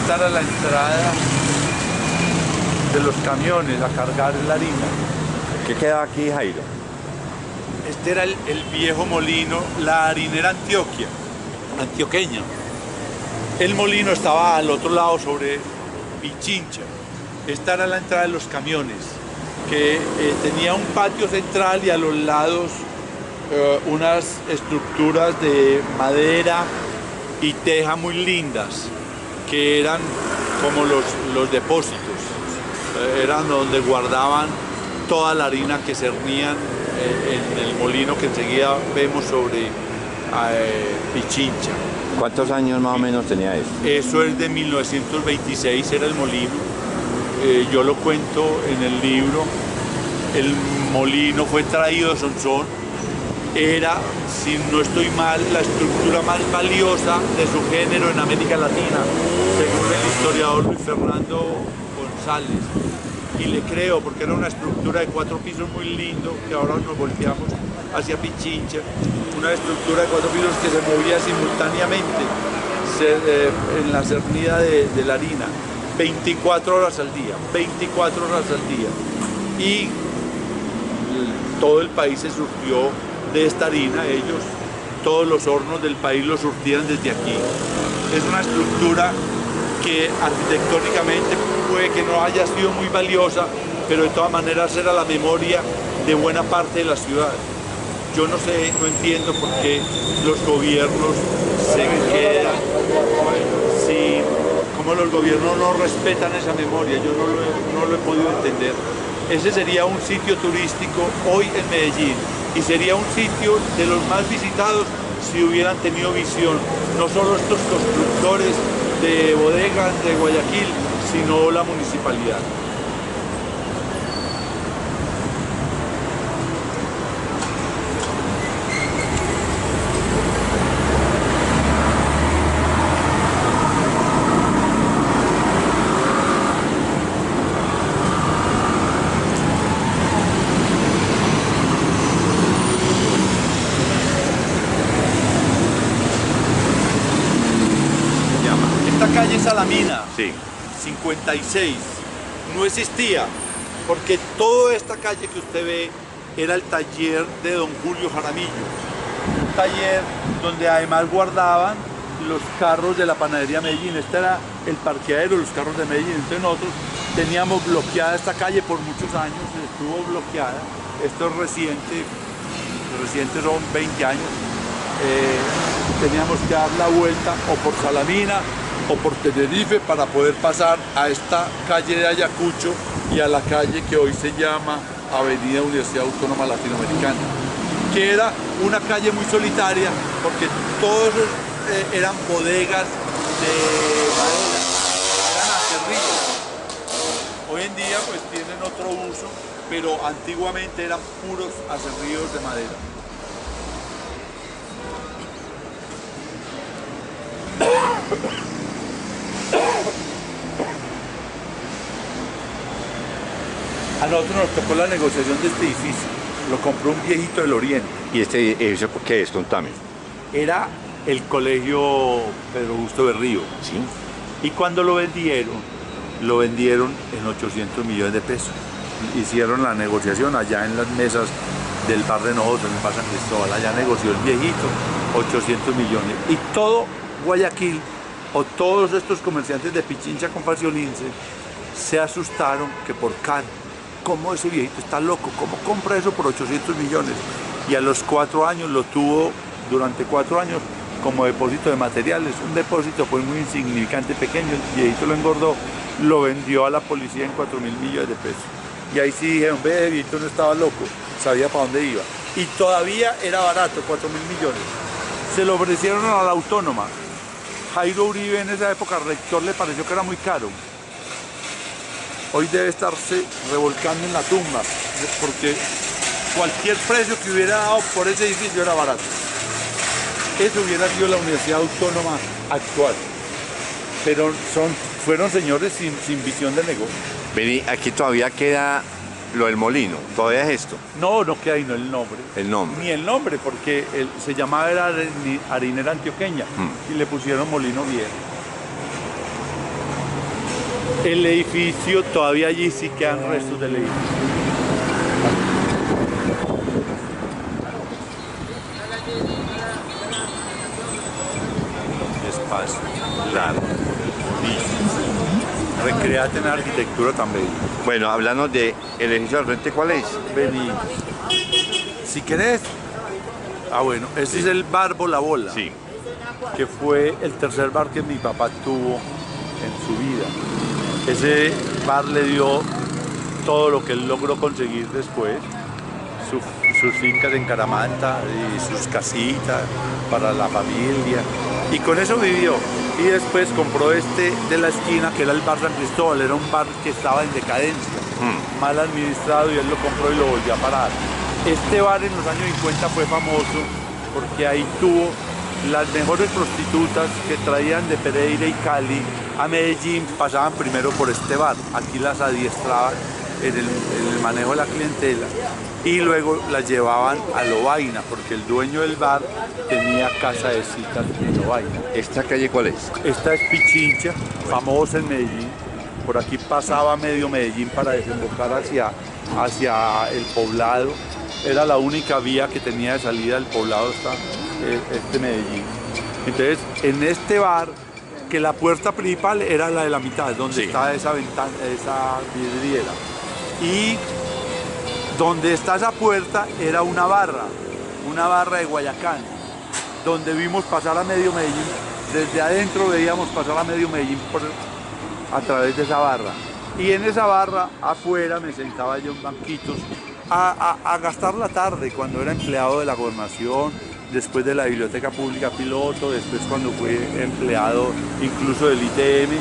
Esta era la entrada de los camiones a cargar la harina. ¿Qué queda aquí, Jairo? Este era el viejo molino, la harinera antioqueña. El molino estaba al otro lado sobre Pichincha. Esta era la entrada de los camiones, que tenía un patio central y a los lados unas estructuras de madera y teja muy lindas, que eran como los depósitos. Eran donde guardaban toda la harina que cernían en el molino que enseguida vemos sobre Pichincha. ¿Cuántos años más o menos tenía eso? Eso es de 1926, era el molino. Yo lo cuento en el libro. El molino fue traído de Sonsón. Era, si no estoy mal, la estructura más valiosa de su género en América Latina, según el historiador Luis Fernando González. Y le creo, porque era una estructura de 4 pisos muy lindo, que ahora nos volteamos hacia Pichincha, una estructura de 4 pisos que se movía simultáneamente en la cernida de la harina, 24 horas al día, 24 horas al día. Y todo el país se surtió de esta harina, todos los hornos del país lo surtían desde aquí. Es una estructura que arquitectónicamente puede que no haya sido muy valiosa, pero de todas maneras era la memoria de buena parte de la ciudad. Yo no sé, no entiendo por qué los gobiernos se quedan sin, como los gobiernos no respetan esa memoria, yo no lo he podido entender. Ese sería un sitio turístico hoy en Medellín y sería un sitio de los más visitados si hubieran tenido visión, no solo estos constructores de bodegas de Guayaquil, sino la municipalidad. Calle Salamina, sí. 56, no existía, porque toda esta calle que usted ve era el taller de don Julio Jaramillo, un taller donde además guardaban los carros de la panadería Medellín. Este era el parqueadero de los carros de Medellín. Entonces nosotros teníamos bloqueada esta calle por muchos años, estuvo bloqueada. Esto es reciente son 20 años. Teníamos que dar la vuelta o por Salamina o por Tenerife para poder pasar a esta calle de Ayacucho y a la calle que hoy se llama Avenida Universidad Autónoma Latinoamericana, que era una calle muy solitaria porque todos eran bodegas de madera, eran acerríos. Hoy en día pues tienen otro uso, pero antiguamente eran puros acerríos de madera. A nosotros nos tocó la negociación de este edificio, lo compró un viejito del Oriente. ¿Y este edificio qué es? Contame. Era el colegio Pedro Justo Berrío. Sí. Y cuando lo vendieron en 800 millones de pesos. Hicieron la negociación allá en las mesas del bar de nosotros, en el bar San Cristóbal. Allá negoció el viejito 800 millones. Y todo Guayaquil, o todos estos comerciantes de Pichincha con Faciolince, se asustaron que por caro. ¿Cómo ese viejito está loco? ¿Cómo compra eso por 800 millones? Y a los 4 años lo tuvo durante 4 años como depósito de materiales. Un depósito pues muy insignificante, pequeño. El viejito lo engordó, lo vendió a la policía en 4.000 millones de pesos. Y ahí sí dijeron, ve, el viejito no estaba loco, sabía para dónde iba. Y todavía era barato, 4.000 millones. Se lo ofrecieron a la Autónoma. Jairo Uribe en esa época, rector, le pareció que era muy caro. Hoy debe estarse revolcando en la tumba, porque cualquier precio que hubiera dado por ese edificio era barato. Eso hubiera sido la Universidad Autónoma actual. Pero fueron señores sin visión de negocio. Vení, aquí todavía queda lo del molino, ¿todavía es esto? No, no queda ahí, no el nombre. El nombre. Ni el nombre, porque se llamaba harinera antioqueña y le pusieron molino viejo. El edificio, todavía allí sí quedan restos del edificio. Espacio, claro. Recréate en arquitectura también. Bueno, hablando de el edificio al frente, ¿cuál es? Vení. Si querés. Ah, bueno, ese es el bar Bola Bola. Sí. Que fue el tercer bar que mi papá tuvo en su vida. Ese bar le dio todo lo que él logró conseguir después, sus fincas en Caramanta y sus casitas para la familia, y con eso vivió. Y después compró este de la esquina, que era el bar San Cristóbal. Era un bar que estaba en decadencia, mal administrado, y él lo compró y lo volvió a parar. Este bar en los años 50 fue famoso porque ahí tuvo las mejores prostitutas que traían de Pereira y Cali a Medellín, pasaban primero por este bar. Aquí las adiestraban en el manejo de la clientela y luego las llevaban a Lovaina, porque el dueño del bar tenía casa de citas en Lovaina. ¿Esta calle cuál es? Esta es Pichincha, famosa en Medellín. Por aquí pasaba medio Medellín para desembocar hacia el poblado. Era la única vía que tenía de salida del poblado hasta este Medellín. Entonces, en este bar, que la puerta principal era la de la mitad, donde está esa ventana, esa vidriera. Y donde está esa puerta era una barra de Guayacán, donde vimos pasar a medio Medellín. Desde adentro veíamos pasar a medio Medellín a través de esa barra. Y en esa barra, afuera, me sentaba yo en banquitos a gastar la tarde cuando era empleado de la gobernación, después de la Biblioteca Pública Piloto, después cuando fui empleado incluso del ITM.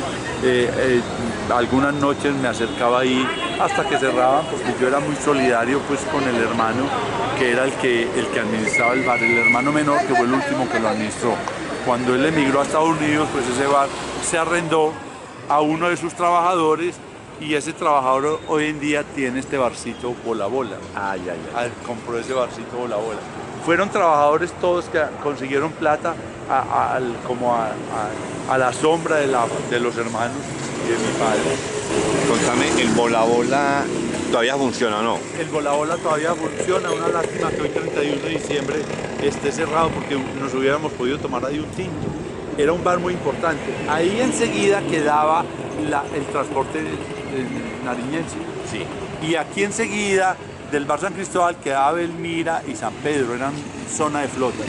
Algunas noches me acercaba ahí hasta que cerraban, porque yo era muy solidario pues con el hermano que era el que administraba el bar, el hermano menor, que fue el último que lo administró. Cuando él emigró a Estados Unidos, pues ese bar se arrendó a uno de sus trabajadores, y ese trabajador hoy en día tiene este barcito Bola Bola. Compró ese barcito Bola Bola. Fueron trabajadores todos que consiguieron plata a la sombra de los hermanos y de mi padre. Contame, ¿el Bola Bola todavía funciona o no? El Bola Bola todavía funciona. Una lástima que hoy 31 de diciembre esté cerrado, porque nos hubiéramos podido tomar ahí un tinto. Era un bar muy importante. Ahí enseguida quedaba el transporte nariñense. Sí. Y aquí enseguida del bar San Cristóbal quedaba Belmira y San Pedro, eran zona de flota.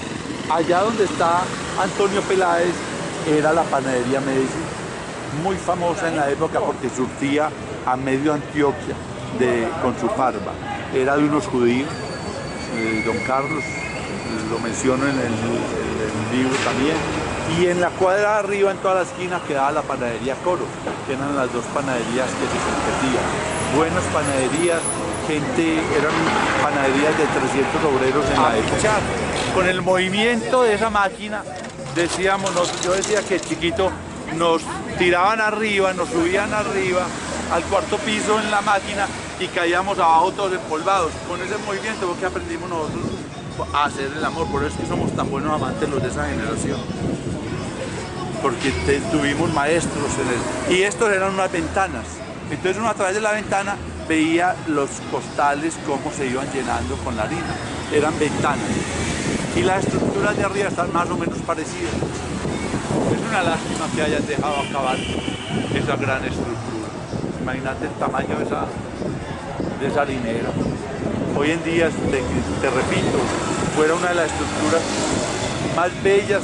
Allá donde está Antonio Peláez era la panadería Medellín, muy famosa en la época porque surtía a medio Antioquia con su parva. Era de unos judíos, don Carlos, lo menciono en el libro también. Y en la cuadra de arriba, en toda la esquina, quedaba la panadería Coro, que eran las dos panaderías que se competían. Buenas panaderías, eran panaderías de 300 obreros en la época. Con el movimiento de esa máquina, yo decía que chiquito, nos tiraban arriba, nos subían arriba al cuarto piso en la máquina y caíamos abajo todos empolvados. Con ese movimiento fue que aprendimos nosotros a hacer el amor. Por eso es que somos tan buenos amantes los de esa generación, porque tuvimos maestros en él. Y estos eran unas ventanas. Entonces uno a través de la ventana veía los costales cómo se iban llenando con la harina. Eran ventanas. Y las estructuras de arriba están más o menos parecidas. Es una lástima que hayan dejado acabar esa gran estructura. Imagínate el tamaño de esa harinera. Hoy en día, te repito, fuera una de las estructuras más bellas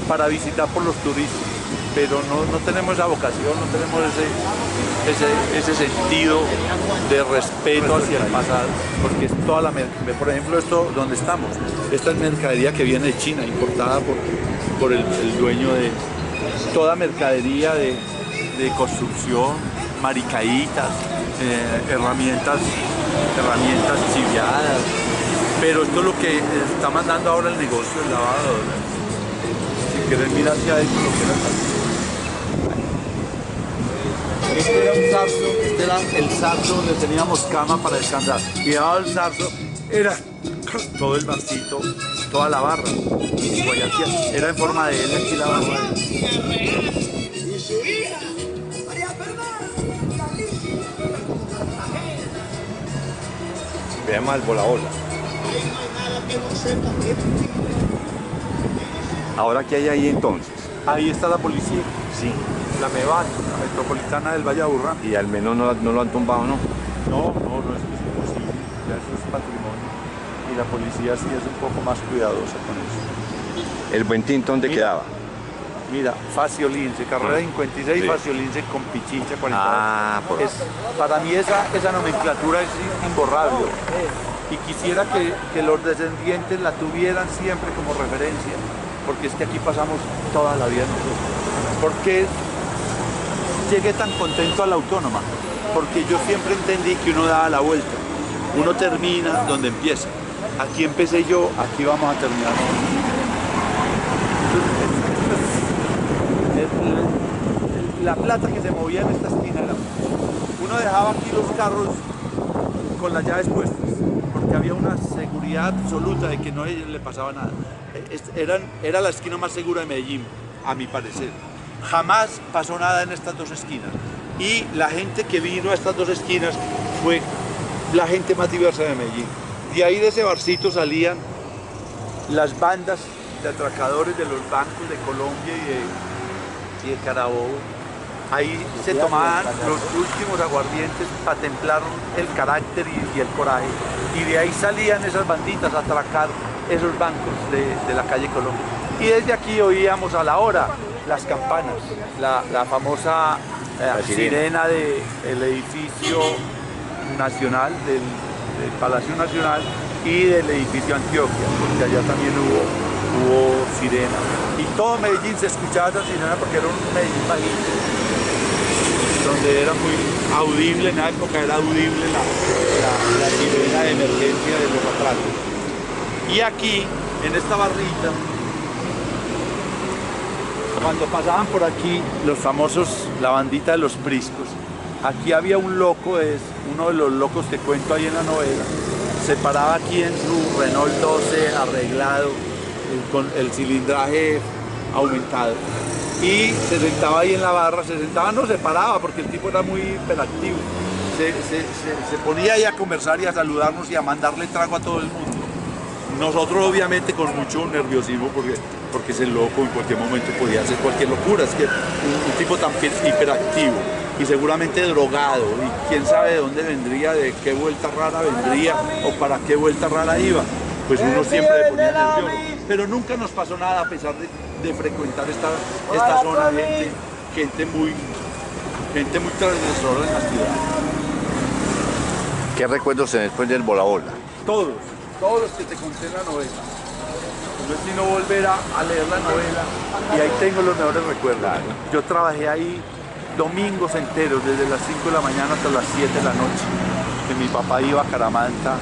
para visitar por los turistas, pero no tenemos esa vocación, no tenemos ese sentido de respeto hacia el pasado, porque es toda la mercadería. Por ejemplo, esto donde estamos, esta es mercadería que viene de China, importada por el dueño de toda mercadería de construcción, maricaitas, herramientas chiviadas, pero esto es lo que está mandando ahora el negocio del lavado de dólares. Si querés mirar hacia adentro, lo que era este era un zarzo, este era el zarzo donde teníamos cama para descansar. Y debajo del zarzo era todo el barcito, toda la barra. Guayaquil era en forma de L, aquí la barra. Se llama el Bola Bola. Ahora, ¿qué hay ahí entonces? Ahí está la policía, Sí. la MEVAN, la Metropolitana del Valle de Aburrá. Y al menos no lo han tumbado, ¿no? No, es que es imposible, ya eso es patrimonio. Y la policía sí es un poco más cuidadosa con eso. ¿El Buen Tinto dónde Mira. quedaba? Mira, Faciolince, carrera 56, Sí. Faciolince con Pichincha 42. Por Para mí esa nomenclatura es imborrable. Y quisiera que los descendientes la tuvieran siempre como referencia, porque es que aquí pasamos toda la vida nosotros. ¿Por qué llegué tan contento a la Autónoma? Porque yo siempre entendí que uno daba la vuelta. Uno termina donde empieza. Aquí empecé yo, aquí vamos a terminar. La plata que se movía en esta esquina era... Uno dejaba aquí los carros con las llaves puestas, porque había una seguridad absoluta de que no le pasaba nada. Era la esquina más segura de Medellín, a mi parecer. Jamás pasó nada en estas dos esquinas. Y la gente que vino a estas dos esquinas fue la gente más diversa de Medellín. De ahí de ese barcito salían las bandas de atracadores de los bancos de Colombia y de Carabobo. Ahí se tomaban los últimos aguardientes para templar el carácter y el coraje. Y de ahí salían esas banditas a atracar esos bancos de la calle Colombia. Y desde aquí oíamos a la hora las campanas, la famosa sirena del edificio nacional, del Palacio Nacional y del edificio Antioquia, porque allá también hubo sirena. Y todo Medellín se escuchaba esa sirena porque era un Medellín bajito, donde era muy audible, en la época era audible la sirena de emergencia de los atracos. Y aquí, en esta barrita, cuando pasaban por aquí los famosos, la bandita de los priscos, aquí había un loco, uno de los locos que cuento ahí en la novela, se paraba aquí en su Renault 12 arreglado, con el cilindraje aumentado, y se sentaba ahí en la barra, no se paraba porque el tipo era muy hiperactivo, se ponía ahí a conversar y a saludarnos y a mandarle trago a todo el mundo. Nosotros obviamente con mucho nerviosismo porque ese loco en cualquier momento podía hacer cualquier locura, es que un tipo tan hiperactivo y seguramente drogado, y quién sabe de dónde vendría, de qué vuelta rara vendría o para qué vuelta rara iba, pues uno siempre le ponía nervioso. Pero nunca nos pasó nada a pesar de frecuentar esta zona, gente muy transgresora en la ciudad. ¿Qué recuerdos tenés después del Bola Bola? Todos los que te conté en la novela. Yo sino volver a leer la novela y ahí tengo los mejores recuerdos. Claro. Yo trabajé ahí domingos enteros, desde las 5 de la mañana hasta las 7 de la noche, que mi papá iba a Caramanta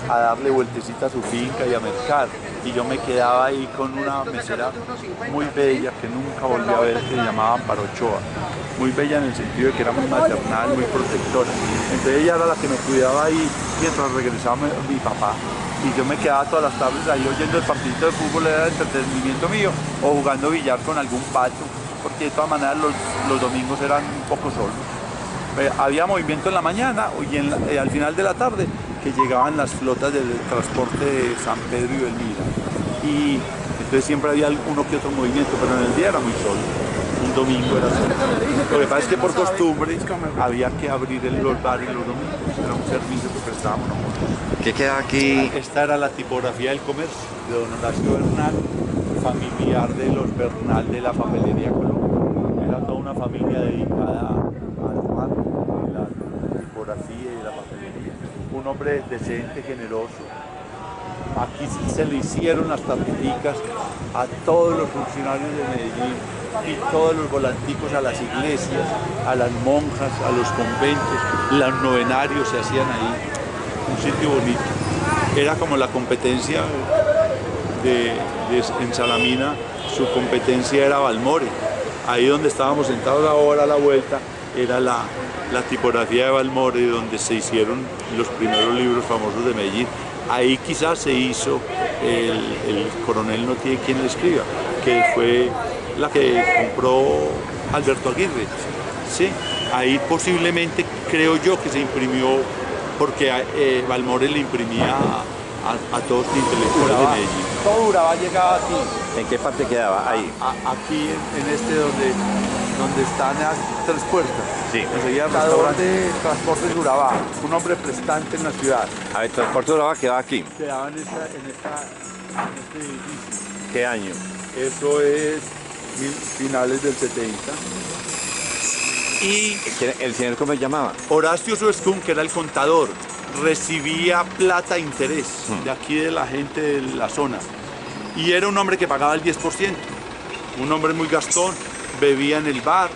a darle vueltecita a su finca y a mercar. Y yo me quedaba ahí con una mesera muy bella que nunca volví a ver, que se llamaba Amparo Ochoa. Muy bella en el sentido de que era muy maternal, muy protectora. Entonces ella era la que me cuidaba ahí mientras regresaba mi papá. Y yo me quedaba todas las tardes ahí oyendo el partidito de fútbol, era el entretenimiento mío, o jugando billar con algún pato, porque de todas maneras los domingos eran un poco solos. Había movimiento en la mañana y al final de la tarde que llegaban las flotas del transporte de San Pedro y Belmira. Y entonces siempre había uno que otro movimiento, pero en el día era muy solo. Un domingo era solo. Lo que pasa es que por costumbre había que abrir los bares los domingos, era un servicio que prestábamos nosotros. ¿Qué queda aquí? Esta era la tipografía del comercio de don Horacio Bernal, familiar de los Bernal de la papelería Colombia. Era toda una familia dedicada al ramo, de la tipografía y de la papelería. Un hombre decente, generoso. Aquí se le hicieron las tarjeticas a todos los funcionarios de Medellín y todos los volanticos a las iglesias, a las monjas, a los conventos. Los novenarios se hacían ahí. Un sitio bonito. Era como la competencia en Salamina, su competencia era Balmore. Ahí donde estábamos sentados ahora a la vuelta era la tipografía de Balmore, donde se hicieron los primeros libros famosos de Medellín. Ahí quizás se hizo el Coronel no tiene quien le escriba, que fue la que compró Alberto Aguirre. Sí, ahí posiblemente creo yo que se imprimió porque Balmores le imprimía a todos los intelectuales de Medellín. Todo Urabá llegaba aquí. ¿En qué parte quedaba? Ahí. Aquí en este donde están las 3 puertas. Sí. Enseguida el Administrador restaurante. de Transportes de Urabá, un hombre prestante en la ciudad. A ver, Transporte de Urabá quedaba aquí. Quedaba en este edificio. ¿Qué año? Eso es finales del 70. Y ¿El señor cómo se llamaba? Horacio Suescún, que era el contador, recibía plata a interés de aquí de la gente de la zona. Y era un hombre que pagaba el 10%. Un hombre muy gastón, bebía en el bar,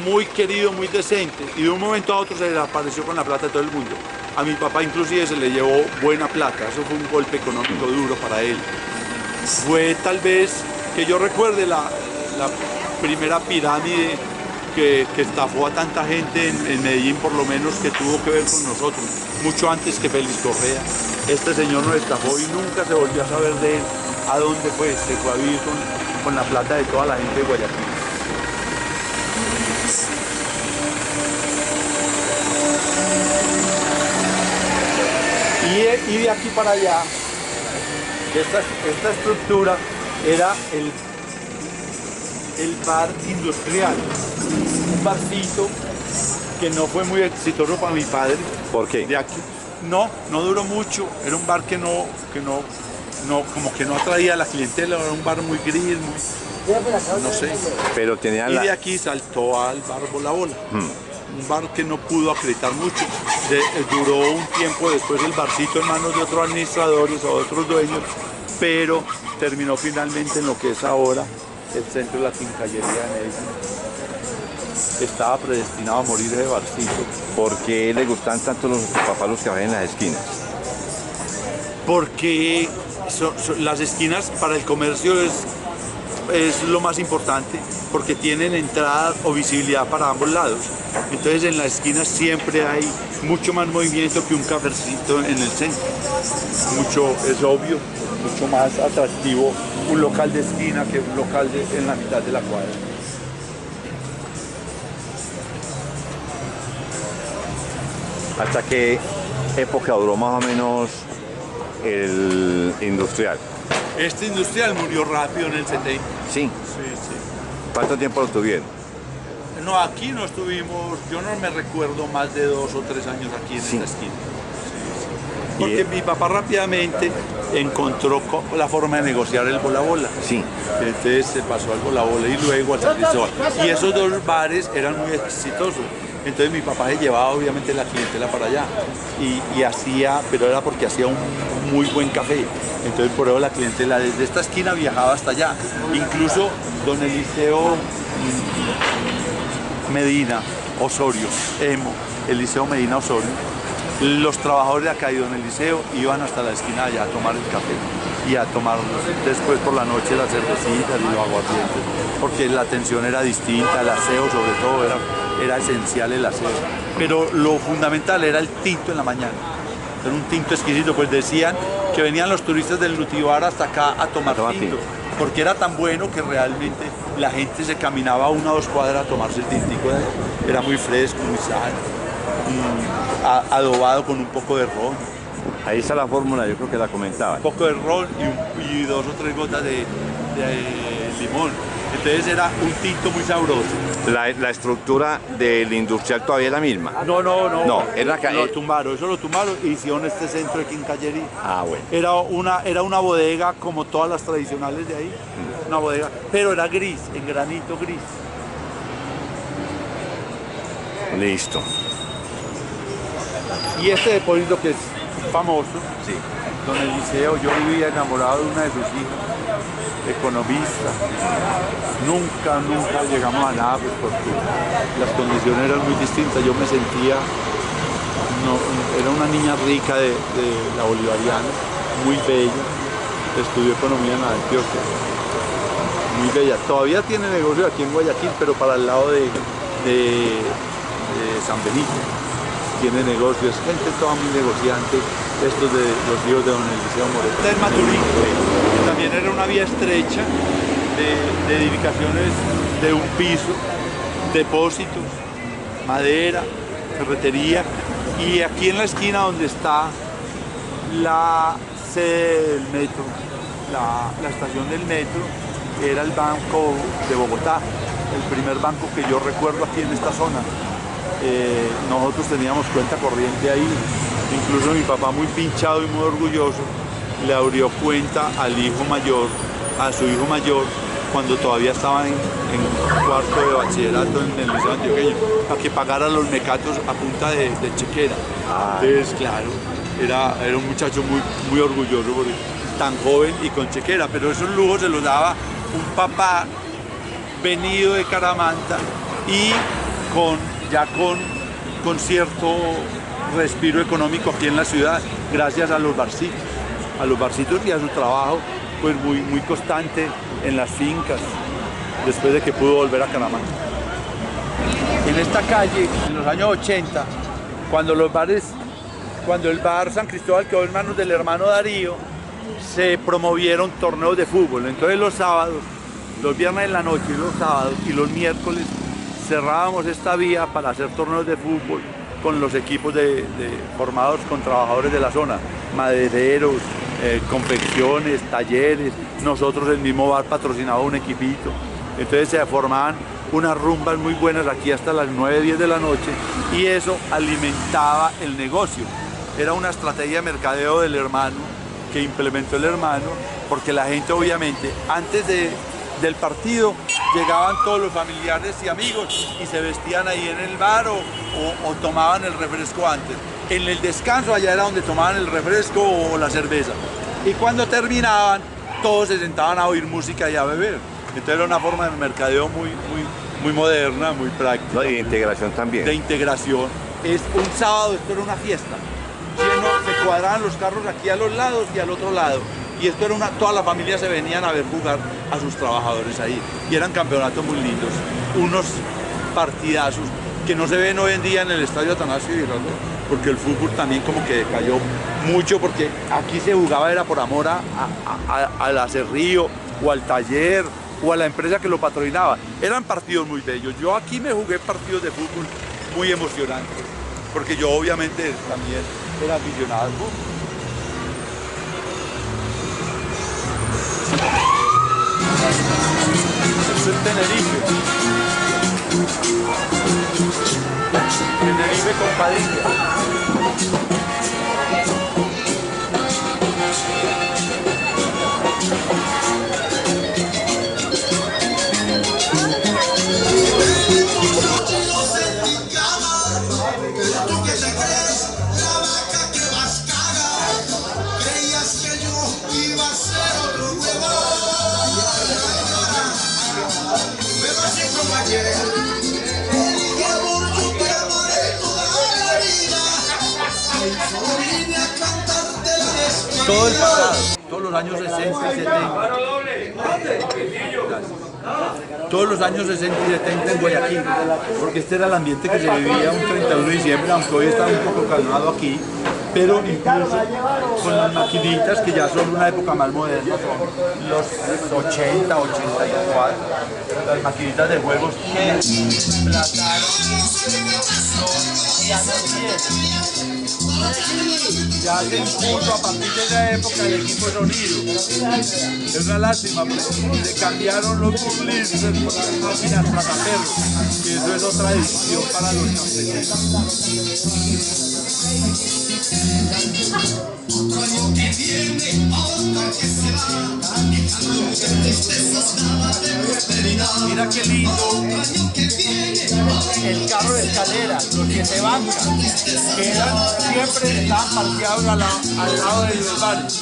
muy querido, muy decente. Y de un momento a otro se desapareció con la plata de todo el mundo. A mi papá inclusive se le llevó buena plata. Eso fue un golpe económico duro para él. Fue tal vez, que yo recuerde, la primera pirámide que estafó a tanta gente en Medellín, por lo menos, que tuvo que ver con nosotros, mucho antes que Félix Correa. Este señor nos estafó y nunca se volvió a saber de él. ¿A dónde fue? Se fue a vivir con la plata de toda la gente de Guayaquil. Y de aquí para allá, esta estructura era el bar industrial, un barcito que no fue muy exitoso para mi padre. ¿Por qué? De aquí, no duró mucho, era un bar que no como que no atraía a la clientela, era un bar muy gris, no sé. Pero tenía Y de aquí saltó al bar Bola Bola. Un bar que no pudo acreditar mucho. Duró un tiempo después el barcito en manos de otros administradores o otros dueños, pero terminó finalmente en lo que es ahora el centro de la quincallería de Medellín. Estaba predestinado a morir ese barcito. ¿Por qué le gustan tanto los papás los cafés en las esquinas? Porque las esquinas para el comercio es lo más importante, porque tienen entrada o visibilidad para ambos lados. Entonces en las esquinas siempre hay mucho más movimiento que un cafecito en el centro. Es obvio, mucho más atractivo un local de esquina que un local en la mitad de la cuadra. ¿Hasta qué época duró más o menos el industrial? Este industrial murió rápido en el 70. Sí. Sí. ¿Cuánto tiempo lo tuvieron? No, aquí no estuvimos, yo no me recuerdo más de 2 o 3 años aquí en esta esquina. Sí. Porque mi papá rápidamente encontró la forma de negociar el Bola Bola. Sí. Entonces se pasó al Bola Bola y luego al San Cristóbal. Y esos 2 bares eran muy exitosos. Entonces mi papá se llevaba obviamente la clientela para allá y hacía, pero era porque hacía un muy buen café. Entonces por eso la clientela desde esta esquina viajaba hasta allá. Incluso don Eliseo Medina Osorio, Eliseo Medina Osorio, los trabajadores de acá y don Eliseo iban hasta la esquina allá a tomar el café y a tomar después por la noche las cervecitas y los aguardientes, porque la atención era distinta, el aseo sobre todo era esencial el aseo. Pero lo fundamental era el tinto en la mañana. Era un tinto exquisito, pues decían que venían los turistas del Nutivar hasta acá a tomar tinto, porque era tan bueno que realmente la gente se caminaba 1 o 2 cuadras a tomarse el tintico. Era muy fresco, muy sano, adobado con un poco de ron. Ahí está la fórmula, yo creo que la comentaba. Un poco de ron y 2 o 3 gotas de limón. Entonces era un tinto muy sabroso. ¿La estructura del industrial todavía es la misma? No. No, es la Lo tumbaron y hicieron este centro de quincallería. Ah, bueno. Era una bodega como todas las tradicionales de ahí, una bodega, pero era gris, en granito gris. Listo. Y este depósito que es famoso, Sí. don Eliseo, yo vivía enamorado de una de sus hijas, economista. Nunca llegamos a nada, pues porque las condiciones eran muy distintas. Yo me sentía, era una niña rica de la Bolivariana, muy bella, estudió economía en la Antioquia, muy bella. Todavía tiene negocio aquí en Guayaquil, pero para el lado de San Benito. Tiene negocios, gente toda muy negociante, estos de los hijos de don Eliseo Moreno. Esta es Maturín, que también era una vía estrecha de edificaciones de un piso, depósitos, madera, ferretería, Y aquí en la esquina donde está la sede del metro, la estación del metro, era el Banco de Bogotá, el primer banco que yo recuerdo aquí en esta zona. Nosotros teníamos cuenta corriente ahí, incluso mi papá, muy pinchado y muy orgulloso, le abrió cuenta al hijo mayor, a su hijo mayor, cuando todavía estaba en cuarto de bachillerato en el Liceo Antioqueño, para que pagara los mecatos a punta de chequera. Entonces, claro, era un muchacho muy orgulloso porque tan joven y con chequera, pero esos lujos se los daba un papá venido de Caramanta y con cierto respiro económico aquí en la ciudad, gracias a los barcitos y a su trabajo pues muy constante en las fincas, después de que pudo volver a Caramanta. En esta calle, en los años 80, cuando el bar San Cristóbal quedó en manos del hermano Darío, se promovieron torneos de fútbol. Entonces los sábados, los viernes en la noche y los sábados y los miércoles cerrábamos esta vía para hacer torneos de fútbol con los equipos formados con trabajadores de la zona, madereros, confecciones, talleres. Nosotros el mismo bar patrocinaba un equipito. Entonces se formaban unas rumbas muy buenas aquí hasta las 9, 10 de la noche y eso alimentaba el negocio. Era una estrategia de mercadeo del hermano, que implementó el hermano, porque la gente obviamente antes del partido llegaban todos los familiares y amigos y se vestían ahí en el bar o tomaban el refresco antes. En el descanso allá era donde tomaban el refresco o la cerveza. Y cuando terminaban, todos se sentaban a oír música y a beber. Entonces era una forma de mercadeo muy moderna, muy práctica. No, y de integración también. De integración. Es un sábado, esto era una fiesta. Lleno, se cuadraban los carros aquí a los lados y al otro lado. Y esto era toda la familia se venían a ver jugar a sus trabajadores ahí. Y eran campeonatos muy lindos. Unos partidazos que no se ven hoy en día en el estadio Atanasio Girardot, porque el fútbol también como que decayó mucho, porque aquí se jugaba era por amor al acerrío o al taller o a la empresa que lo patrocinaba. Eran partidos muy bellos. Yo aquí me jugué partidos de fútbol muy emocionantes, porque yo obviamente también era aficionado al fútbol. Esto es Tenerife. Tenerife con Padilla. Todo el pasado, todos los años 60 y 70. Todos los años 60 y 70 en Guayaquil, porque este era el ambiente que se vivía un 31 de diciembre, aunque hoy está un poco calmado aquí, pero incluso con las maquinitas que ya son una época más moderna, son los 80, 84, las maquinitas de juegos que emplazaron ya se impuso a partir de esa época el equipo de sonido. Es una lástima porque se cambiaron los burlis por las máquinas tragaperros, y eso es otra decisión para los campesinos. Mira qué lindo el carro de escalera, los 7 bancas, que siempre estaban parqueados al lado de los bares,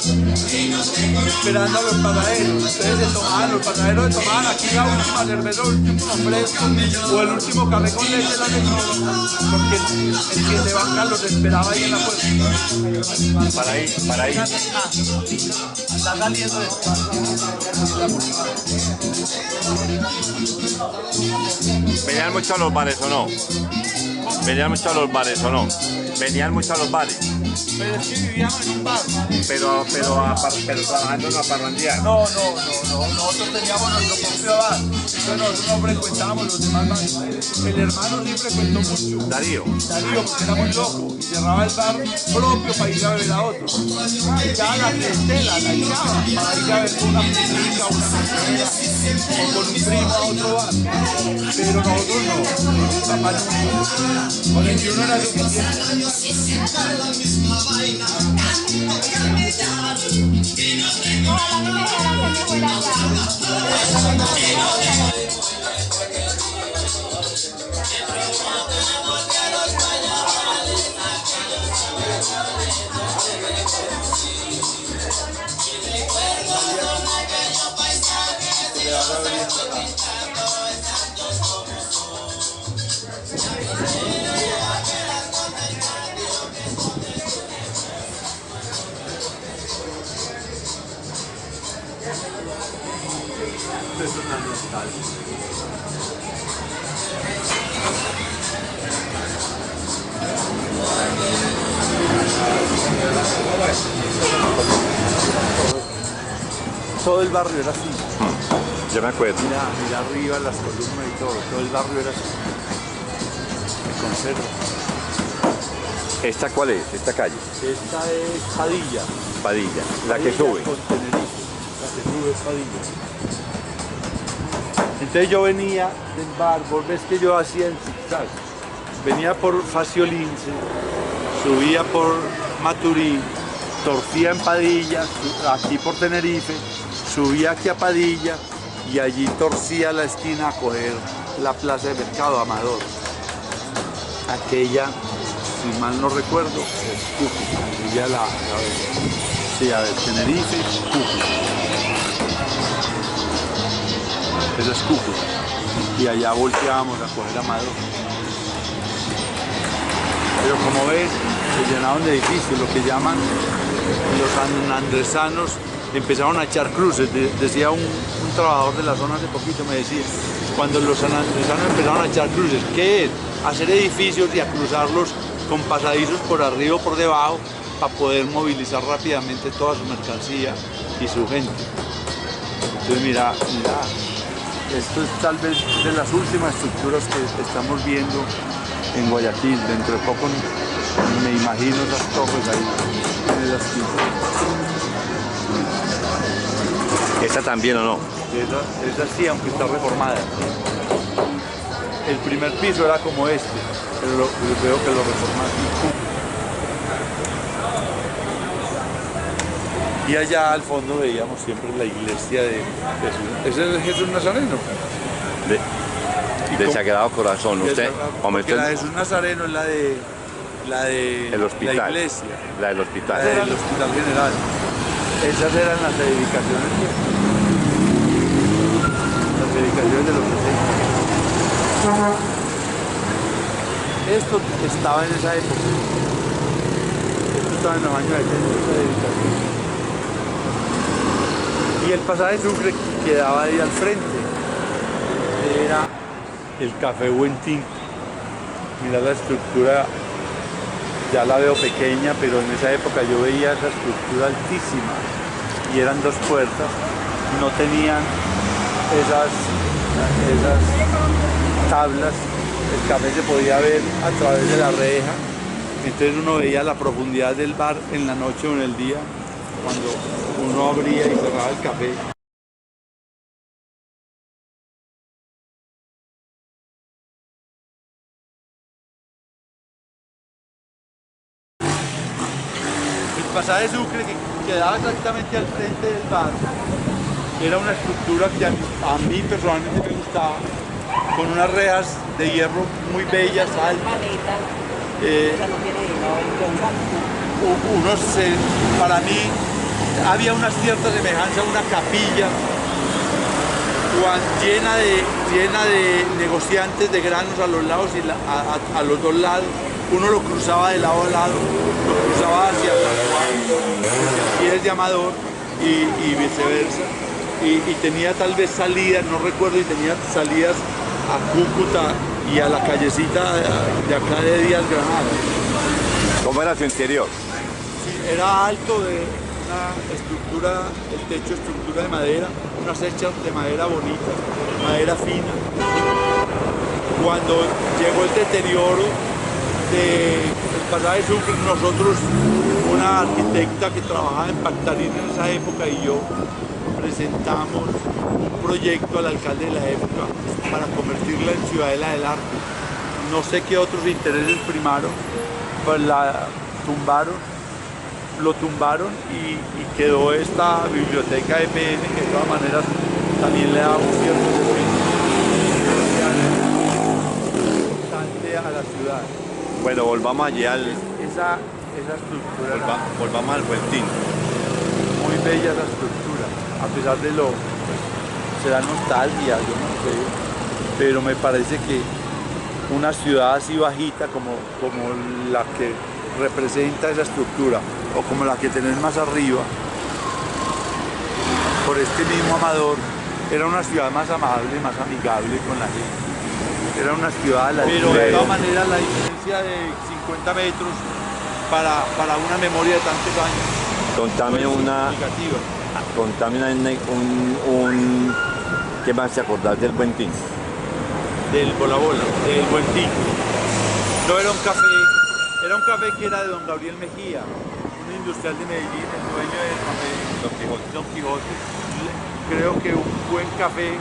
esperando a los panaderos. Entonces los panaderos se tomaban aquí la última cerveza, el último fresco o el último café con leche, porque el 7 bancas los esperaba ahí en la puerta. Para ahí. Está saliendo de ¿Venían mucho a los bares o no? Venían mucho a los bares, ¿o no? Venían mucho a los bares. Pero es que vivíamos en un bar. Pero trabajando no a parrandear. No, nosotros teníamos nuestro propio bar. Entonces nosotros no frecuentábamos los demás bares. El hermano sí frecuentó mucho. Darío. Darío, porque era muy loco. Y cerraba el bar propio para ir a beber a otro. Y ya la clientela la echaba para ir a ver con una prima, una compañera o con un primo a otro bar. Pero nosotros no. Mi papá no. Con el que uno era suficiente. Es una nostalgia. Todo el barrio era así. Yo me acuerdo. Mira arriba las columnas y todo el barrio era así. Se conserva. ¿Esta cuál es? ¿Esta calle? Esta es Padilla. Padilla, la que Padilla sube. con Tenerife. La que sube es Padilla. Entonces yo venía del bar, vos ves que yo hacía en zigzag. Venía por Faciolince, subía por Maturín, torcía en Padilla, aquí por Tenerife, subía aquí a Padilla y allí torcía la esquina a coger la plaza de Mercado Amador. Aquella, si mal no recuerdo, es Cúcuta. Ya sí, a ver, Tenerife, Cúcuta. Esa es Cúcuta. Y allá volteábamos a coger Amador. Pero como ves, se llenaron de edificios, lo que llaman los sanandresanos, empezaron a echar cruces. Decía un trabajador de la zona hace poquito, me decía, cuando los sanandresanos empezaron a echar cruces, ¿qué es? Hacer edificios y a cruzarlos con pasadizos por arriba o por debajo para poder movilizar rápidamente toda su mercancía y su gente. Entonces mira, esto es tal vez de las últimas estructuras que estamos viendo en Guayaquil. Dentro de poco me imagino esas torres ahí en esas esquina. ¿Esta también o no? Esa sí, aunque está reformada. El primer piso era como este, pero veo que lo reformaron. Y allá al fondo veíamos siempre la iglesia de Jesús. ¿Ese es el Jesús Nazareno? Del Sagrado Corazón. ¿Usted? Porque la de Jesús Nazareno es la de el hospital. La iglesia. La del hospital. La del Hospital General. Esas eran las edificaciones. Las edificaciones de los 60. Esto estaba en esa época. Esto estaba en los años 70, esa edificación. Y el pasaje Sucre quedaba ahí al frente. Era el Café Buen Tinto. Mira la estructura, ya la veo pequeña, pero en esa época yo veía esa estructura altísima. Y eran dos puertas. No tenían esas tablas. El café se podía ver a través de la reja. Entonces uno veía la profundidad del bar en la noche o en el día, cuando uno abría y cerraba el café. El pasaje Sucre, que quedaba exactamente al frente del bar, era una estructura que a mí personalmente me gustaba, con unas rejas de hierro muy bellas, altas. Para mí había una cierta semejanza a una capilla llena de negociantes de granos a los lados y a los dos lados. Uno lo cruzaba de lado a lado, lo cruzaba hacia pies de Amador y viceversa. Y tenía tal vez salidas, no recuerdo, y tenía salidas a Cúcuta y a la callecita de acá de Díaz Granada. ¿Cómo era su interior? Era alto, de una estructura, el techo estructura de madera, unas hechas de madera bonita, madera fina. Cuando llegó el deterioro del pasaje Sucre, nosotros, una arquitecta que trabajaba en Pactarín en esa época y yo, presentamos un proyecto al alcalde de la época para convertirla en Ciudadela del Arte. No sé qué otros intereses primaron, pues lo tumbaron y quedó esta biblioteca de EPN, que de todas maneras también le da un cierto importante a la ciudad. Bueno, volvamos allí Esa estructura volvamos al Puentín. muy bella, esa estructura, a pesar de lo, será nostalgia, yo no sé, pero me parece que una ciudad así bajita como la que representa esa estructura, o como la que tenés más arriba, por este mismo Amador, era una ciudad más amable, más amigable con la gente. Era una ciudad, pero de todas maneras la diferencia de 50 metros para una memoria de tantos años. Contame ¿qué más te acordás del Puentín? Del Bola Bola, del Buen Tico. No era un café que era de don Gabriel Mejía, un industrial de Medellín, el dueño del café Don Quijote. Creo que un buen café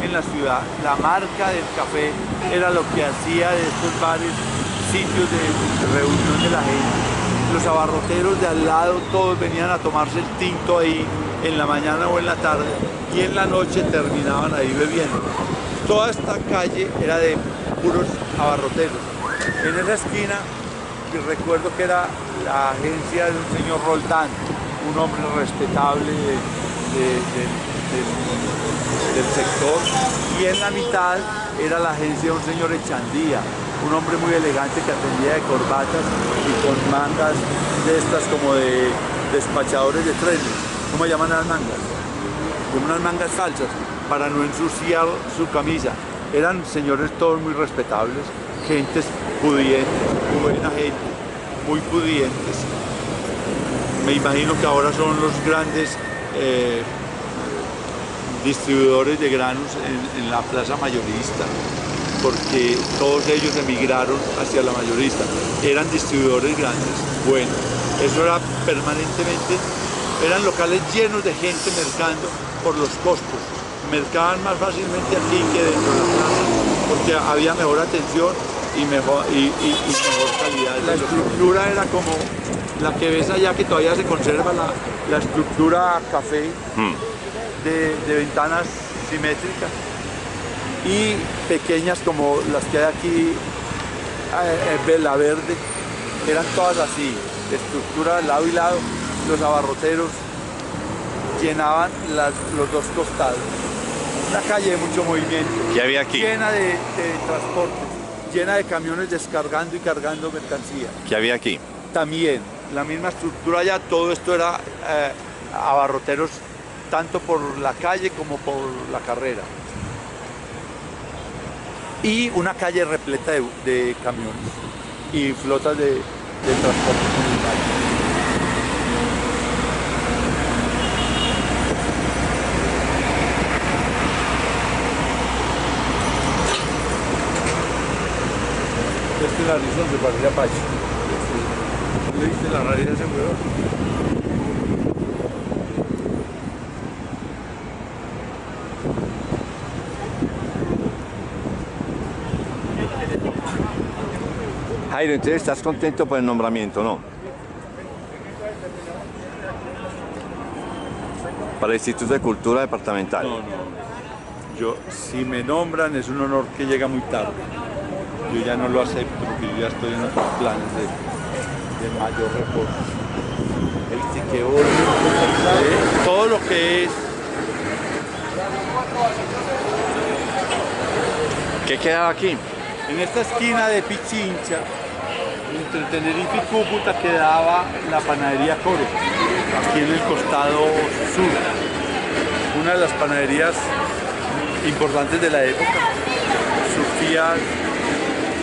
en la ciudad, la marca del café era lo que hacía de estos bares sitios de reunión de la gente. Los abarroteros de al lado todos venían a tomarse el tinto ahí en la mañana o en la tarde y en la noche terminaban ahí bebiendo. Toda esta calle era de puros abarroteros. En esa esquina recuerdo que era la agencia de un señor Roldán, un hombre respetable del sector, y en la mitad era la agencia de un señor Echandía, un hombre muy elegante que atendía de corbatas y con mangas de estas como de despachadores de trenes. ¿Cómo llaman las mangas? Como unas mangas falsas para no ensuciar su camisa. Eran señores todos muy respetables, gentes pudientes, buena gente, muy pudientes. Me imagino que ahora son los grandes distribuidores de granos en la plaza mayorista, porque todos ellos emigraron hacia la mayorista. Eran distribuidores grandes, bueno, eso era permanentemente, eran locales llenos de gente mercando por los costos. Mercaban más fácilmente aquí que dentro de la plaza, porque había mejor atención y mejor calidad. La estructura era como la que ves allá, que todavía se conserva la estructura café. De ventanas simétricas y pequeñas como las que hay aquí, la verde, eran todas así, de estructura de lado y lado. Los abarroteros llenaban los dos costados. Una calle de mucho movimiento. ¿Qué había aquí? Llena de transportes, llena de camiones descargando y cargando mercancía. ¿Qué había aquí? También, la misma estructura allá, todo esto era abarroteros tanto por la calle como por la carrera. Y una calle repleta de camiones y flotas de transporte comunitario. Este narizón se parecía a Pacho. ¿Le viste la nariz a ese huevo? Jairo, entonces estás contento por el nombramiento, ¿no? Para el Instituto de Cultura Departamental. No. Yo, si me nombran, es un honor que llega muy tarde. Yo ya no lo acepto porque yo ya estoy en otros planes de mayor reposo. ¿Viste qué bonito? Todo lo que es. ¿Qué quedaba aquí? En esta esquina de Pichincha, entre Tenerife y Cúcuta, quedaba la panadería Coro, aquí en el costado sur. Una de las panaderías importantes de la época. Surtía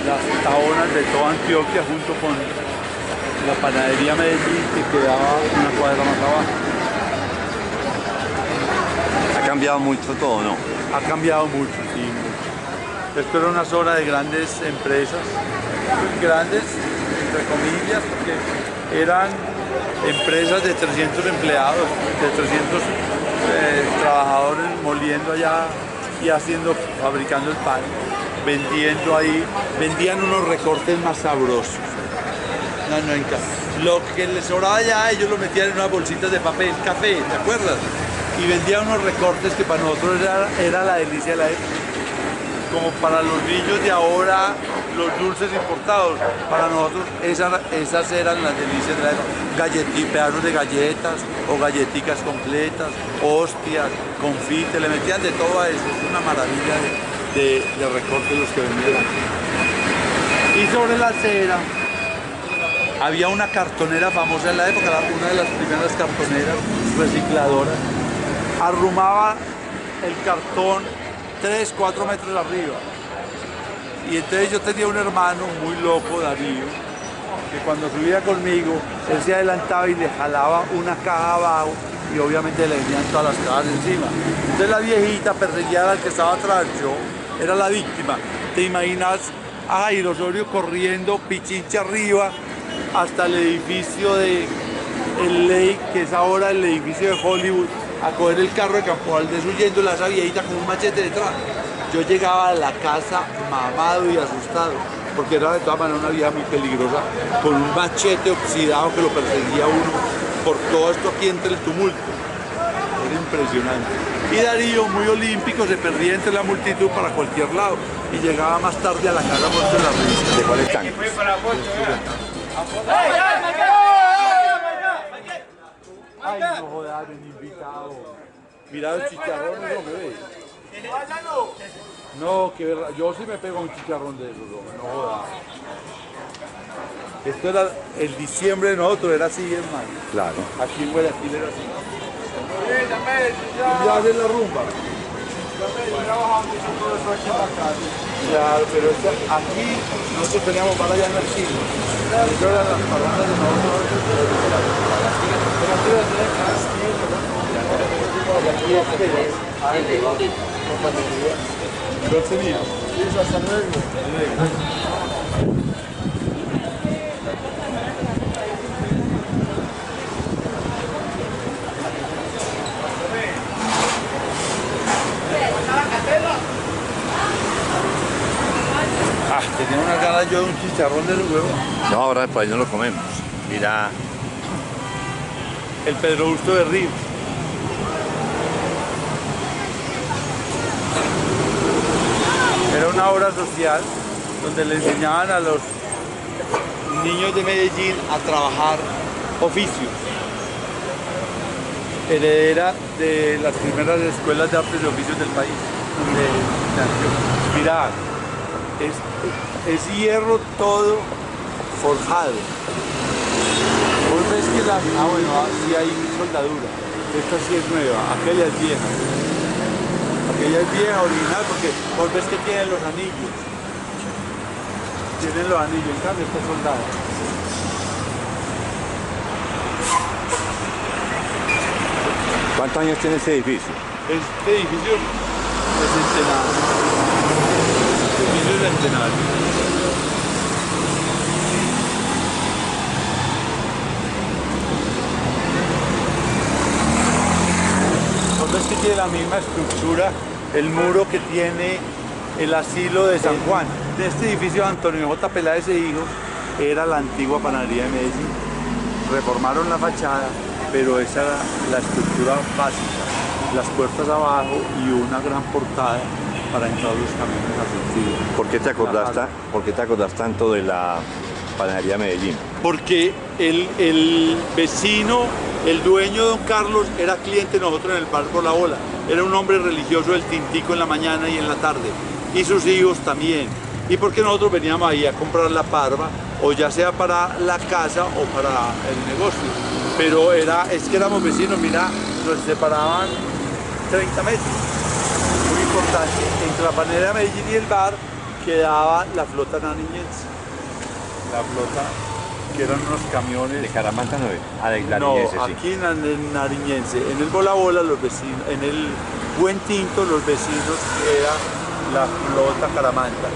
las taonas de toda Antioquia junto con la panadería Medellín que quedaba una cuadra más abajo. Ha cambiado mucho todo, ¿no? Ha cambiado mucho, sí, mucho. Esto era una zona de grandes empresas, grandes entre comillas, porque eran empresas de 300 empleados, de 300 trabajadores moliendo allá y fabricando el pan, vendiendo ahí, vendían unos recortes más sabrosos. Lo que les sobraba allá, ellos lo metían en unas bolsitas de papel, café, ¿te acuerdas? Y vendían unos recortes que para nosotros era la delicia de la época. Como para los niños de ahora, los dulces importados, para nosotros esas eran las delicias de la época. Pedazos de galletas o galletitas completas, hostias, confite, le metían de todo a eso. Es una maravilla de recortes los que vendían. Y sobre la acera había una cartonera famosa en la época, una de las primeras cartoneras recicladoras. Arrumaba el cartón 3, 4 metros arriba. Y entonces yo tenía un hermano muy loco, Darío, que cuando subía conmigo, él se adelantaba y le jalaba una caja abajo y obviamente le venían todas las cajas encima. Entonces la viejita perseguía al que estaba atrás, yo era la víctima. ¿Te imaginas a Jairo Osorio corriendo pichincha arriba hasta el edificio de el Lake, que es ahora el edificio de Hollywood, a coger el carro de Campo Valdés huyendo a esa viejita con un machete detrás? Yo llegaba a la casa mamado y asustado, porque era de todas maneras una vieja muy peligrosa, con un machete oxidado que lo perseguía a uno por todo esto aquí entre el tumulto. Era impresionante. Y Darío, muy olímpico, se perdía entre la multitud para cualquier lado y llegaba más tarde a la casa muerto de la risa. ¿De cuál están? Ay, no jodas, ven invitado. Mira el chicharrón, no me ve. No, que verdad, yo sí me pego un chicharrón de esos, no jodas. Esto era el diciembre de nosotros, era así, hermano. Claro. Aquí en Guayaquil era así. Y ya hacen la rumba. Claro, pero aquí nosotros teníamos para allá en la esquina. Eso eran las parrandas de nosotros. Y aquí es que entonces mira, hasta luego. Tenía unas ganas yo de un chicharrón de huevo. No, ahora pues no lo comemos. Mira. El Pedro Justo de Ríos. Era una obra social donde le enseñaban a los niños de Medellín a trabajar oficios. Heredera de las primeras escuelas de artes y oficios del país. Mirá, es hierro todo forjado. Vos ves que bueno, sí hay soldadura. Esta sí es nueva, aquella es vieja. Aquella es vieja, original, porque vos ves que tienen los anillos. Tienen los anillos, en cambio está soldada. ¿Cuántos años tiene ese edificio? Este edificio es centenario. Este edificio es centenario. Es que tiene la misma estructura el muro que tiene el asilo de San Juan. De este edificio de Antonio J. Peláez e Hijos era la antigua panadería de Medellín. Reformaron la fachada, pero esa era la estructura básica. Las puertas abajo y una gran portada para entrar los camiones a surtido. ¿Por qué te acordás tanto de la panadería Medellín? Porque el vecino, el dueño de don Carlos, era cliente de nosotros en el bar Por la Bola. Era un hombre religioso del tintico en la mañana y en la tarde. Y sus hijos también. Y porque nosotros veníamos ahí a comprar la parva, o ya sea para la casa o para el negocio. Pero es que éramos vecinos, mira, nos separaban 30 metros. Muy importante. Entre la panadería Medellín y el bar quedaba la flota nariñense. La flota, que eran unos camiones. De Caramanta no es. Ah, de No, Nariñense, sí. aquí en Nariñense, en el Bola Bola los vecinos, en el Buen Tinto los vecinos era la flota Caramanta.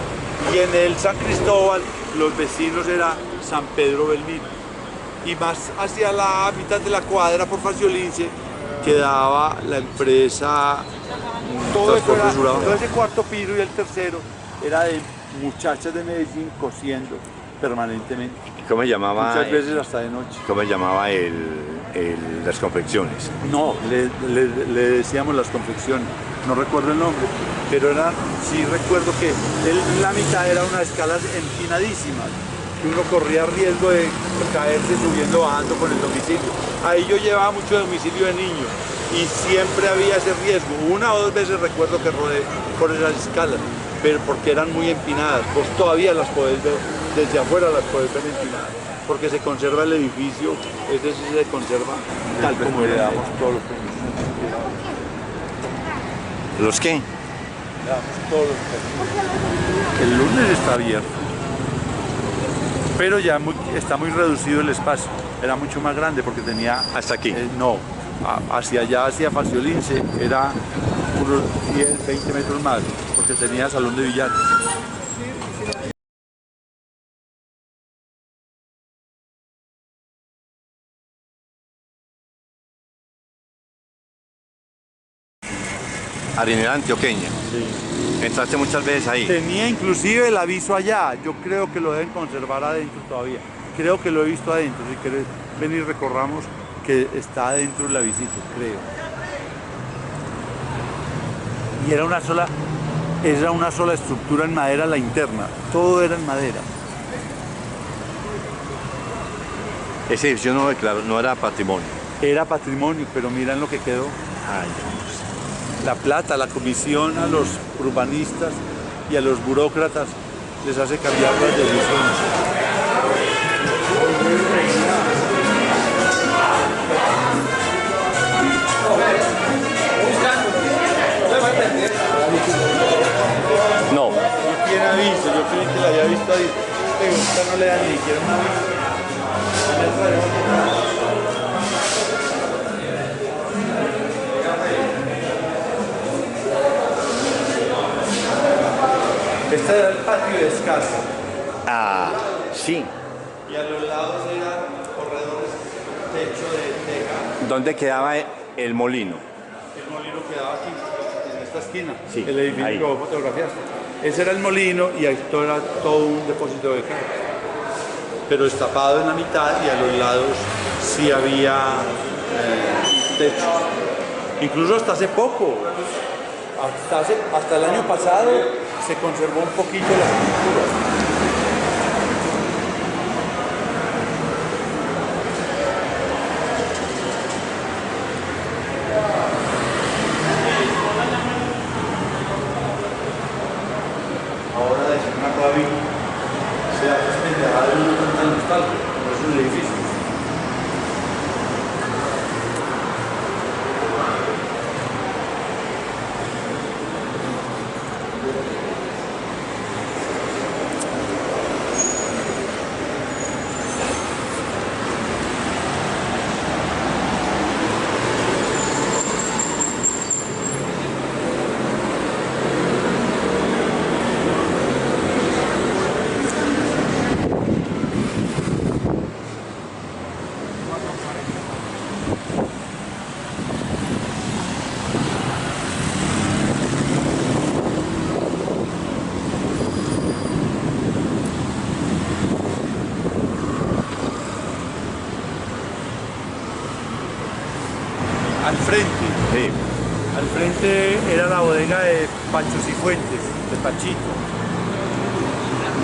Y en el San Cristóbal los vecinos era San Pedro Belmiro. Y más hacia la mitad de la cuadra por Faciolince quedaba la empresa todo ese cuarto piso y el tercero era de muchachas de Medellín cosiendo permanentemente. ¿Cómo se llamaba? Muchas veces hasta de noche. ¿Cómo se llamaba las confecciones? No, le decíamos las confecciones, no recuerdo el nombre, pero era, sí recuerdo que la mitad era unas escalas empinadísimas, que uno corría riesgo de caerse subiendo, bajando con el domicilio. Ahí yo llevaba mucho domicilio de niño y siempre había ese riesgo. Una o dos veces recuerdo que rodé por esas escalas, pero porque eran muy empinadas. Vos todavía las podés ver, desde afuera las podés ver empinadas, porque se conserva el edificio, ese sí se conserva tal como heredamos todos los permisos. ¿Los qué? Heredamos todos los permisos. El lunes está abierto, pero ya está muy reducido el espacio. Era mucho más grande porque tenía... ¿Hasta aquí? No, hacia allá, hacia Faciolince, era unos 10, 20 metros más, porque tenía salón de billar. Harinera antioqueña. Sí. ¿Entraste muchas veces ahí? Tenía inclusive el aviso allá, yo creo que lo deben conservar adentro todavía. Creo que lo he visto adentro, si querés venir recorramos que está adentro el avisito, creo. Y era una sola estructura en madera la interna, todo era en madera. Ese edificio no era patrimonio. Era patrimonio, pero miran lo que quedó. Ay, La plata, la comisión a los urbanistas y a los burócratas les hace cambiar las decisiones. no. No tiene aviso, yo creí que la había visto ahí, pero esta no le da ni siquiera un aviso. Este era el patio de escasa. Ah, sí. Y a los lados eran corredores, techo de teja. ¿Dónde quedaba el molino? El molino quedaba aquí, en esta esquina. Sí, el edificio ahí. que vos fotografiaste. Ese era el molino y esto era todo un depósito de carga. Pero destapado en la mitad y a los lados sí había techo. Incluso hasta hace poco, hasta el año pasado, se conservó un poquito la estructura. Ahora decir una cabina, sea pues pendejada de uno tan nostálgico, por eso es un edificio. Sí. Al frente era la bodega de Pancho Cifuentes, de Pachito,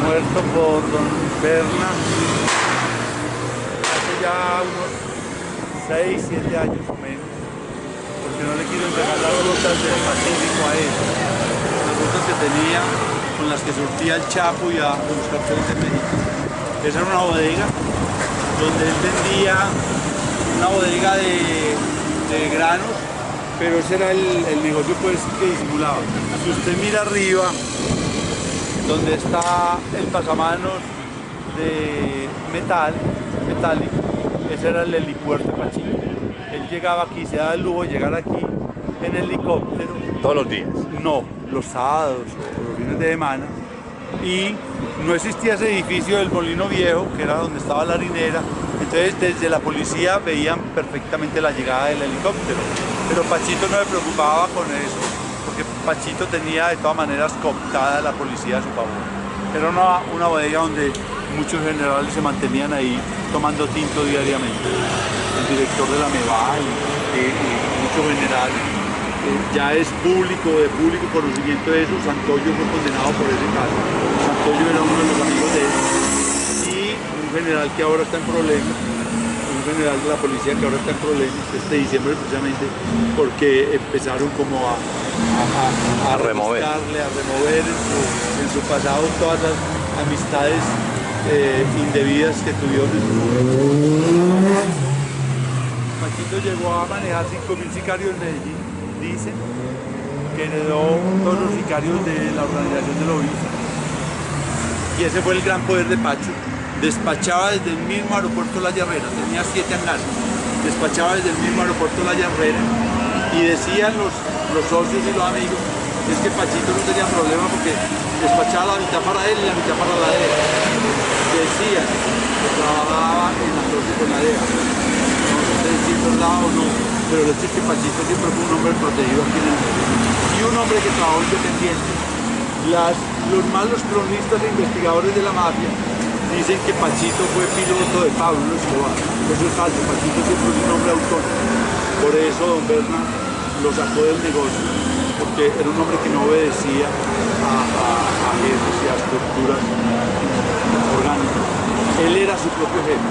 muerto por don Berna hace ya unos 6, 7 años o menos, porque no le quiero entregar las rutas del Pacífico a él, las rutas que tenía, con las que surtía el Chapo y a los carteles de México. Esa era una bodega donde él vendía, una bodega de granos, pero ese era el negocio pues que disimulaba. Si usted mira arriba, donde está el pasamanos de metálico, ese era el helipuerto de Pachito. Él llegaba aquí, se daba el lujo de llegar aquí en helicóptero. Todos los días. No, los sábados o los fines de semana. Y no existía ese edificio del Molino Viejo, que era donde estaba la harinera. Entonces desde la policía veían perfectamente la llegada del helicóptero. Pero Pachito no se preocupaba con eso, porque Pachito tenía de todas maneras cooptada la policía a su favor. Era una bodega donde muchos generales se mantenían ahí tomando tinto diariamente. El director de la MEVA y muchos generales. Ya es de público conocimiento de eso. Santoyo fue condenado por ese caso. Santoyo era uno de los amigos de él. Y un general que ahora está en problemas, un general de la policía que ahora está en problemas este diciembre precisamente, porque empezaron como a remover en su pasado todas las amistades indebidas que tuvieron en su vida. Pachito llegó a manejar 5.000 sicarios en Medellín. Dicen que heredó todos los sicarios de la organización del obispo. Y ese fue el gran poder de Pacho. Despachaba desde el mismo aeropuerto La Herrera, tenía 7 hangares. Despachaba desde el mismo aeropuerto La Herrera y decían los socios y los amigos, es que Pachito no tenía problema porque despachaba la mitad para él y la mitad para la DEA. Decían que trabajaba en la torre con la DEA. No sé si es verdad o no, pero el hecho es que Pachito siempre fue un hombre protegido aquí en el mundo. Y un hombre que trabajó independiente. Los malos cronistas e investigadores de la mafia dicen que Pachito fue piloto de Pablo Escobar. Eso es falso, Pachito siempre fue un hombre autónomo. Por eso don Berna lo sacó del negocio, porque era un hombre que no obedecía a jefes y a estructuras orgánicas. Él era su propio jefe.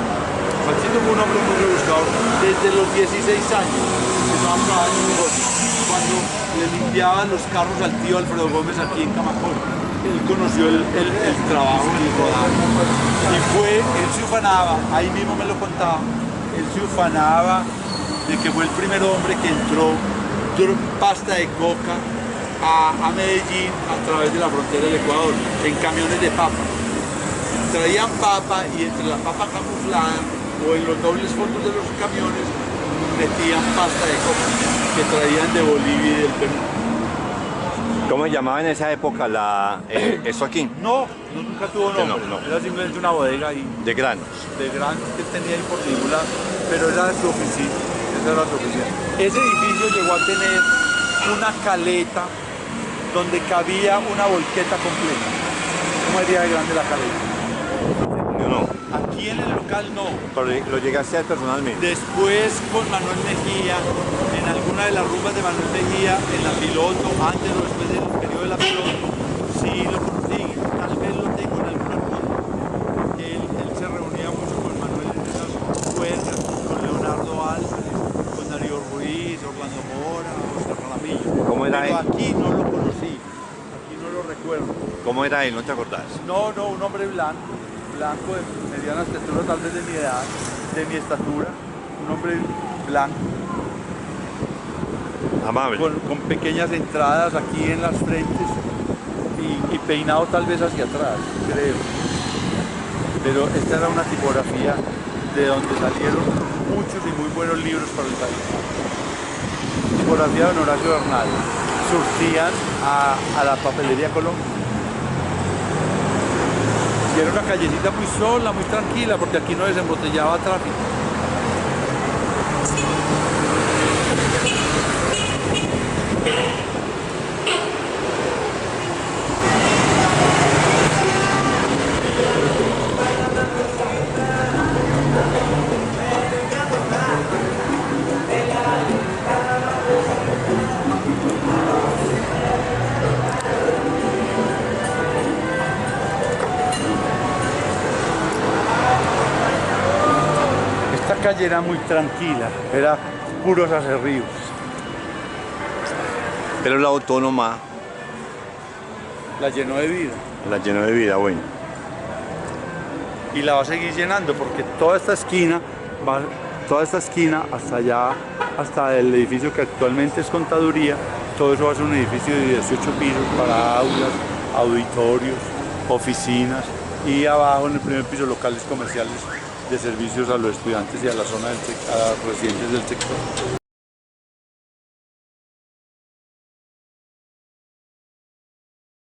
Pachito fue un hombre muy rebuscador desde los 16 años, empezó a trabajar en un negocio. Cuando le limpiaban los carros al tío Alfredo Gómez aquí en Camacol, él conoció el trabajo en el rodaje. Y él se ufanaba, ahí mismo me lo contaba, él se ufanaba de que fue el primer hombre que entró pasta de coca a Medellín a través de la frontera del Ecuador, en camiones de papa. Traían papa y entre la papa camuflada o en los dobles fondos de los camiones metían pasta de coca que traían de Bolivia y del Perú. ¿Cómo llamaban en esa época eso aquí? No, nunca tuvo nombre. No. Era simplemente una bodega ahí. De granos. De granos que él tenía ahí por ninguna, pero era su oficina. Esa era su oficina. Ese edificio llegó a tener una caleta donde cabía una volqueta completa. ¿Cómo era de grande la caleta? No. Aquí en el local no. Pero lo llegaste a ver personalmente. Después con Manuel Mejía, en alguna de las rumbas de Manuel Mejía, en la Piloto, antes o después del periodo de la Piloto, sí lo consigue. Tal vez lo tengo en algún archivo. Él se reunía mucho con Manuel en esas cuerdas, con Leonardo Álvarez, con Darío Ruiz, Orlando Mora, Oscar Jaramillo. ¿Cómo era Pero él? aquí no lo conocí, aquí no lo recuerdo. ¿Cómo era él? ¿No te acordás? No, un hombre blanco de mediana estatura, tal vez de mi edad, de mi estatura, un hombre blanco, Amable. con pequeñas entradas aquí en las frentes y peinado tal vez hacia atrás, creo. Pero esta era una tipografía de donde salieron muchos y muy buenos libros para el país. Tipografía de don Horacio Bernal. Surtían a la papelería Colombia. Y era una callecita muy sola, muy tranquila, porque aquí no desembotellaba tráfico. Esta calle era muy tranquila, era puros acerríos. Pero la autónoma La llenó de vida. la llenó de vida, bueno. Y la va a seguir llenando porque toda esta esquina hasta allá, hasta el edificio que actualmente es contaduría, todo eso va a ser un edificio de 18 pisos para aulas, auditorios, oficinas y abajo en el primer piso locales comerciales de servicios a los estudiantes y a la zona a los residentes del sector.